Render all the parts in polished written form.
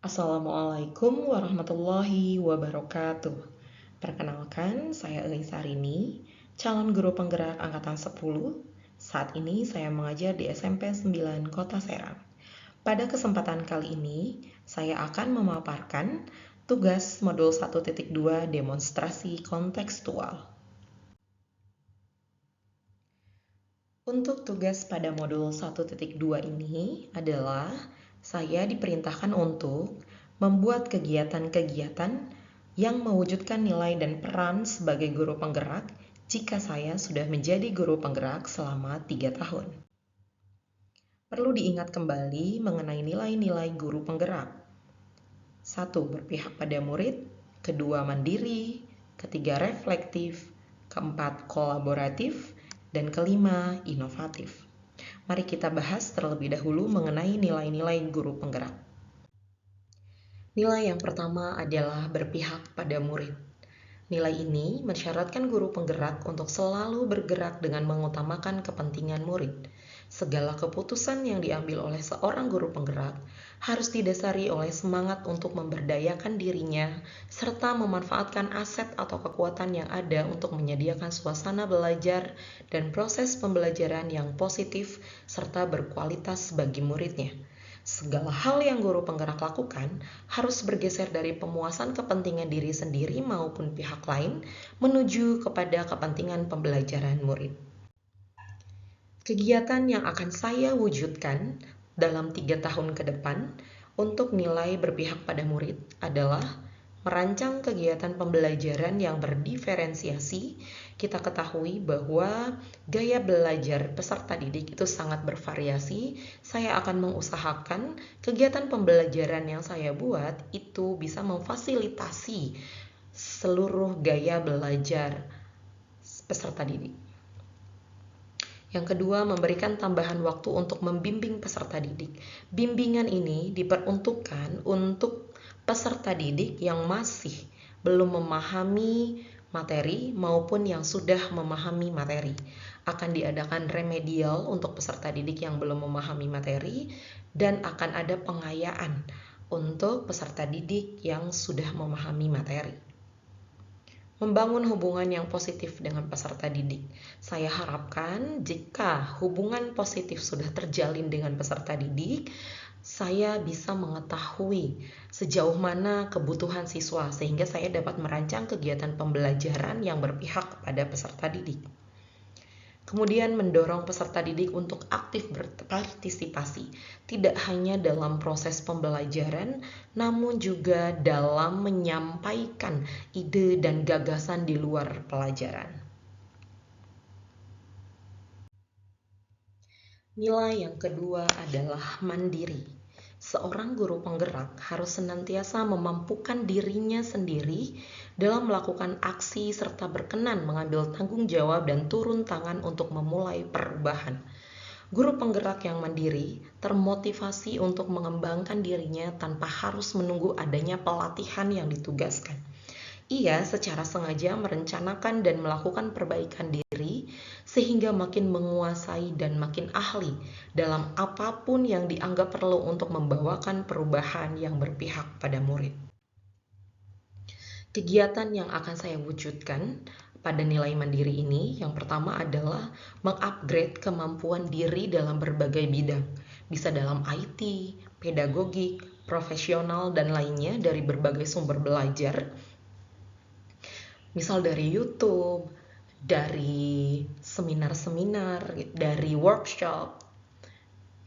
Assalamualaikum warahmatullahi wabarakatuh. Perkenalkan, saya Elisa Rini, calon guru penggerak angkatan 10. Saat ini saya mengajar di SMP 9 Kota Serang. Pada kesempatan kali ini, saya akan memaparkan tugas modul 1.2 demonstrasi kontekstual. Untuk tugas pada modul 1.2 ini adalah saya diperintahkan untuk membuat kegiatan-kegiatan yang mewujudkan nilai dan peran sebagai guru penggerak jika saya sudah menjadi guru penggerak selama 3 tahun. Perlu diingat kembali mengenai nilai-nilai guru penggerak. 1. Berpihak pada murid. 2. Mandiri. 3. Reflektif. 4. Kolaboratif. Dan 5. Inovatif. Mari kita bahas terlebih dahulu mengenai nilai-nilai guru penggerak. Nilai yang pertama adalah berpihak pada murid. Nilai ini mensyaratkan guru penggerak untuk selalu bergerak dengan mengutamakan kepentingan murid. Segala keputusan yang diambil oleh seorang guru penggerak harus didasari oleh semangat untuk memberdayakan dirinya serta memanfaatkan aset atau kekuatan yang ada untuk menyediakan suasana belajar dan proses pembelajaran yang positif serta berkualitas bagi muridnya. Segala hal yang guru penggerak lakukan harus bergeser dari pemuasan kepentingan diri sendiri maupun pihak lain menuju kepada kepentingan pembelajaran murid. Kegiatan yang akan saya wujudkan dalam 3 tahun ke depan untuk nilai berpihak pada murid adalah merancang kegiatan pembelajaran yang berdiferensiasi. Kita ketahui bahwa gaya belajar peserta didik itu sangat bervariasi. Saya akan mengusahakan kegiatan pembelajaran yang saya buat itu bisa memfasilitasi seluruh gaya belajar peserta didik. Yang kedua, memberikan tambahan waktu untuk membimbing peserta didik. Bimbingan ini diperuntukkan untuk peserta didik yang masih belum memahami materi maupun yang sudah memahami materi. Akan diadakan remedial untuk peserta didik yang belum memahami materi dan akan ada pengayaan untuk peserta didik yang sudah memahami materi. Membangun hubungan yang positif dengan peserta didik. Saya harapkan jika hubungan positif sudah terjalin dengan peserta didik, saya bisa mengetahui sejauh mana kebutuhan siswa sehingga saya dapat merancang kegiatan pembelajaran yang berpihak kepada peserta didik. Kemudian mendorong peserta didik untuk aktif berpartisipasi, tidak hanya dalam proses pembelajaran, namun juga dalam menyampaikan ide dan gagasan di luar pelajaran. Nilai yang kedua adalah mandiri. Seorang guru penggerak harus senantiasa memampukan dirinya sendiri dalam melakukan aksi serta berkenan mengambil tanggung jawab dan turun tangan untuk memulai perubahan. Guru penggerak yang mandiri termotivasi untuk mengembangkan dirinya tanpa harus menunggu adanya pelatihan yang ditugaskan. Ia secara sengaja merencanakan dan melakukan perbaikan diri sehingga makin menguasai dan makin ahli dalam apapun yang dianggap perlu untuk membawakan perubahan yang berpihak pada murid. Kegiatan yang akan saya wujudkan pada nilai mandiri ini, yang pertama adalah mengupgrade kemampuan diri dalam berbagai bidang, bisa dalam IT, pedagogik, profesional, dan lainnya dari berbagai sumber belajar. Misal dari YouTube, dari seminar-seminar, dari workshop.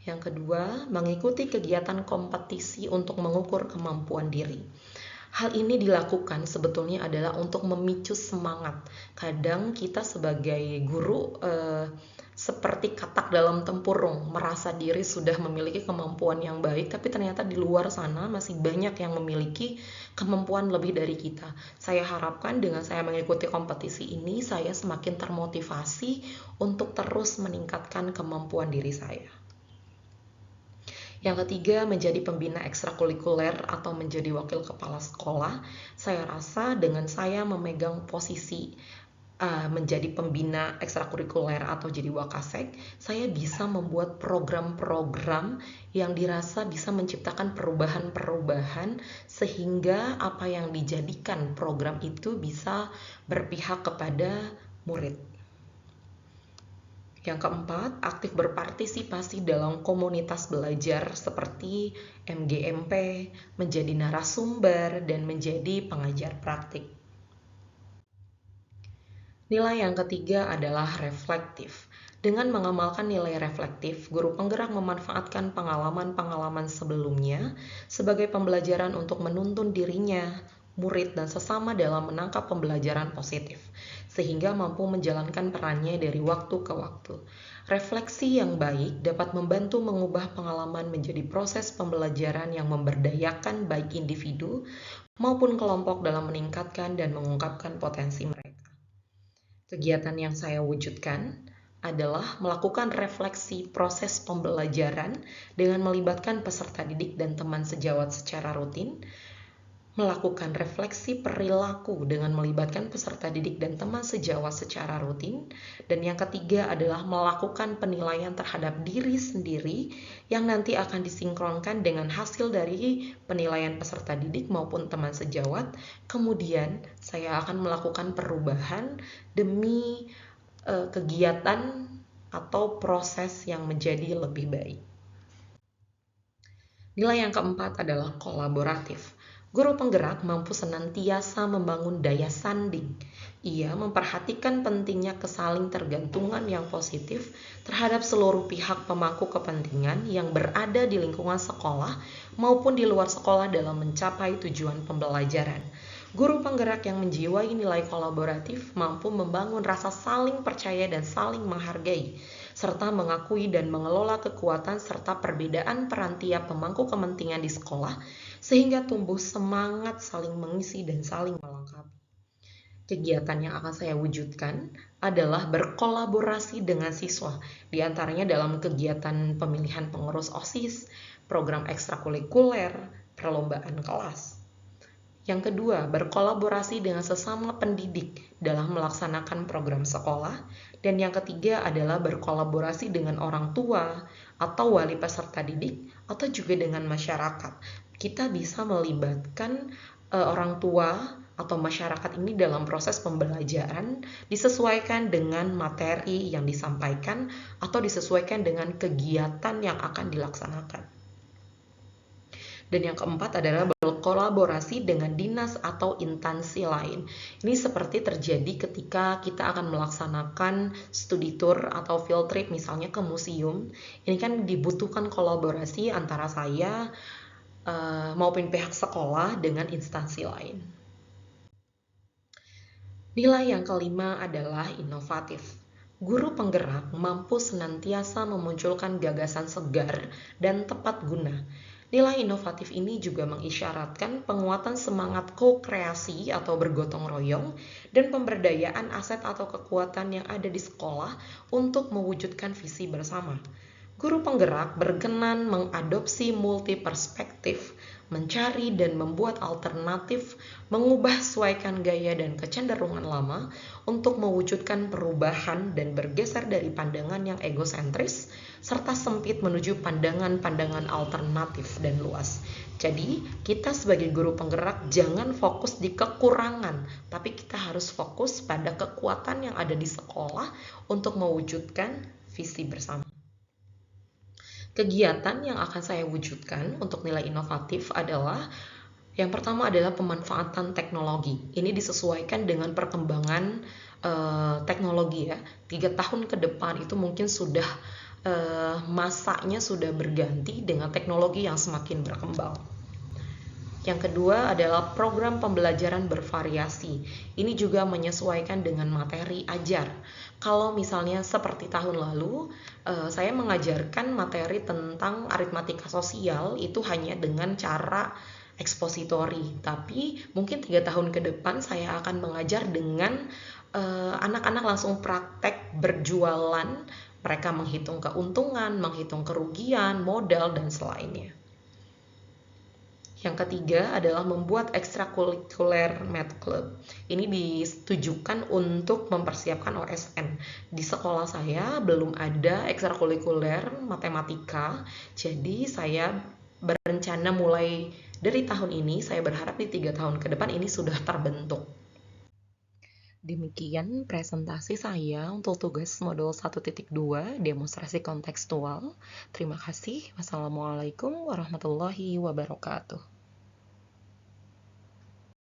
Yang kedua, mengikuti kegiatan kompetisi untuk mengukur kemampuan diri. Hal ini dilakukan sebetulnya adalah untuk memicu semangat. Kadang kita sebagai guru seperti katak dalam tempurung, merasa diri sudah memiliki kemampuan yang baik, tapi ternyata di luar sana masih banyak yang memiliki kemampuan lebih dari kita. Saya harapkan dengan saya mengikuti kompetisi ini, saya semakin termotivasi untuk terus meningkatkan kemampuan diri saya. Yang ketiga, menjadi pembina ekstrakurikuler atau menjadi wakil kepala sekolah. Saya rasa dengan saya memegang posisi menjadi pembina ekstrakurikuler atau jadi wakasek, saya bisa membuat program-program yang dirasa bisa menciptakan perubahan-perubahan sehingga apa yang dijadikan program itu bisa berpihak kepada murid. Yang keempat, aktif berpartisipasi dalam komunitas belajar seperti MGMP, menjadi narasumber, dan menjadi pengajar praktik. Nilai yang ketiga adalah reflektif. Dengan mengamalkan nilai reflektif, guru penggerak memanfaatkan pengalaman-pengalaman sebelumnya sebagai pembelajaran untuk menuntun dirinya, murid, dan sesama dalam menangkap pembelajaran positif, sehingga mampu menjalankan perannya dari waktu ke waktu. Refleksi yang baik dapat membantu mengubah pengalaman menjadi proses pembelajaran yang memberdayakan baik individu maupun kelompok dalam meningkatkan dan mengungkapkan potensi mereka. Kegiatan yang saya wujudkan adalah melakukan refleksi proses pembelajaran dengan melibatkan peserta didik dan teman sejawat secara rutin, melakukan refleksi perilaku dengan melibatkan peserta didik dan teman sejawat secara rutin, dan yang ketiga adalah melakukan penilaian terhadap diri sendiri yang nanti akan disinkronkan dengan hasil dari penilaian peserta didik maupun teman sejawat. Kemudian saya akan melakukan perubahan demi kegiatan atau proses yang menjadi lebih baik. Nilai yang keempat adalah kolaboratif. Guru penggerak mampu senantiasa membangun daya sanding. Ia memperhatikan pentingnya kesaling tergantungan yang positif terhadap seluruh pihak pemangku kepentingan yang berada di lingkungan sekolah maupun di luar sekolah dalam mencapai tujuan pembelajaran. Guru penggerak yang menjiwai nilai kolaboratif mampu membangun rasa saling percaya dan saling menghargai, serta mengakui dan mengelola kekuatan serta perbedaan peran tiap pemangku kepentingan di sekolah, sehingga tumbuh semangat saling mengisi dan saling melengkapi. Kegiatan yang akan saya wujudkan adalah berkolaborasi dengan siswa, di antaranya dalam kegiatan pemilihan pengurus OSIS, program ekstrakurikuler, perlombaan kelas. Yang kedua, berkolaborasi dengan sesama pendidik dalam melaksanakan program sekolah. Dan yang ketiga adalah berkolaborasi dengan orang tua atau wali peserta didik atau juga dengan masyarakat. Kita bisa melibatkan orang tua atau masyarakat ini dalam proses pembelajaran disesuaikan dengan materi yang disampaikan atau disesuaikan dengan kegiatan yang akan dilaksanakan. Dan yang keempat adalah berkolaborasi dengan dinas atau instansi lain. Ini seperti terjadi ketika kita akan melaksanakan studi tour atau field trip misalnya ke museum. Ini kan dibutuhkan kolaborasi antara saya maupun pihak sekolah dengan instansi lain. Nilai yang kelima adalah inovatif. Guru penggerak mampu senantiasa memunculkan gagasan segar dan tepat guna. Nilai inovatif ini juga mengisyaratkan penguatan semangat ko-kreasi atau bergotong royong dan pemberdayaan aset atau kekuatan yang ada di sekolah untuk mewujudkan visi bersama. Guru penggerak berkenan mengadopsi multi perspektif, mencari dan membuat alternatif, mengubah sesuaikan gaya dan kecenderungan lama untuk mewujudkan perubahan dan bergeser dari pandangan yang egosentris serta sempit menuju pandangan-pandangan alternatif dan luas. Jadi, kita sebagai guru penggerak jangan fokus di kekurangan, tapi kita harus fokus pada kekuatan yang ada di sekolah untuk mewujudkan visi bersama. Kegiatan yang akan saya wujudkan untuk nilai inovatif adalah yang pertama adalah pemanfaatan teknologi. Ini disesuaikan dengan perkembangan teknologi ya. 3 tahun ke depan itu mungkin sudah masanya sudah berganti dengan teknologi yang semakin berkembang. Yang kedua adalah program pembelajaran bervariasi. Ini juga menyesuaikan dengan materi ajar. Kalau misalnya seperti tahun lalu, saya mengajarkan materi tentang aritmatika sosial itu hanya dengan cara ekspositori. Tapi mungkin 3 tahun ke depan saya akan mengajar dengan anak-anak langsung praktek berjualan. Mereka menghitung keuntungan, menghitung kerugian, modal, dan selainnya. Yang ketiga adalah membuat ekstrakurikuler math club. Ini ditujukan untuk mempersiapkan OSN. Di sekolah saya belum ada ekstrakurikuler matematika, jadi saya berencana mulai dari tahun ini, saya berharap di 3 tahun ke depan ini sudah terbentuk. Demikian presentasi saya untuk tugas modul 1.2 demonstrasi kontekstual. Terima kasih. Wassalamualaikum warahmatullahi wabarakatuh.